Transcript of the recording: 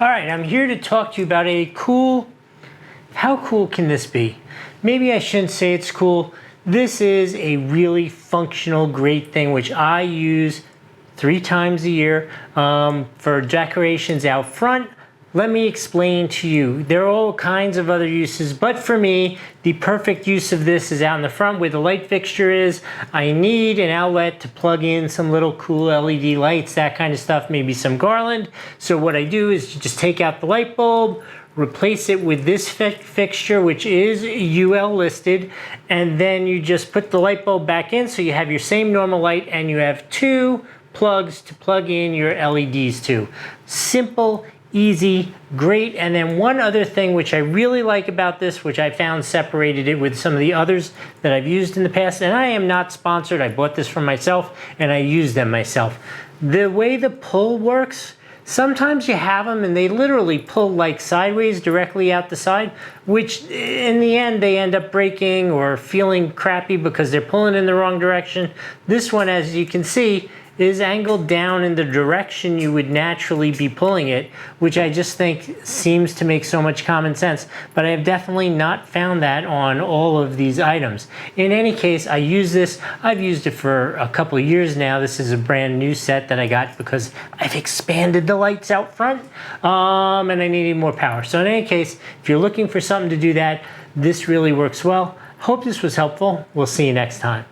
All right, I'm here to talk to you about how cool can this be? Maybe I shouldn't say it's cool. This is a really functional, great thing, which I use 3 times a year for decorations out front. Let me explain to you. There are all kinds of other uses, but for me, the perfect use of this is out in the front where the light fixture is. I need an outlet to plug in some little cool LED lights, that kind of stuff, maybe some garland. So what I do is just take out the light bulb, replace it with this fixture, which is UL listed, and then you just put the light bulb back in so you have your same normal light and you have 2 plugs to plug in your LEDs to. Simple, easy, great. And then one other thing which I really like about this, which I found separated it with some of the others that I've used in the past, and I am not sponsored, I bought this for myself and I use them myself. The way the pull works, sometimes you have them and they literally pull like sideways directly out the side, which in the end they end up breaking or feeling crappy because they're pulling in the wrong direction. This one, as you can see, is angled down in the direction you would naturally be pulling it, which I just think seems to make so much common sense. But I have definitely not found that on all of these items. In any case, I use this. I've used it for a couple of years now. This is a brand new set that I got because I've expanded the lights out front and I needed more power. So in any case, if you're looking for something to do that, this really works well. Hope this was helpful. We'll see you next time.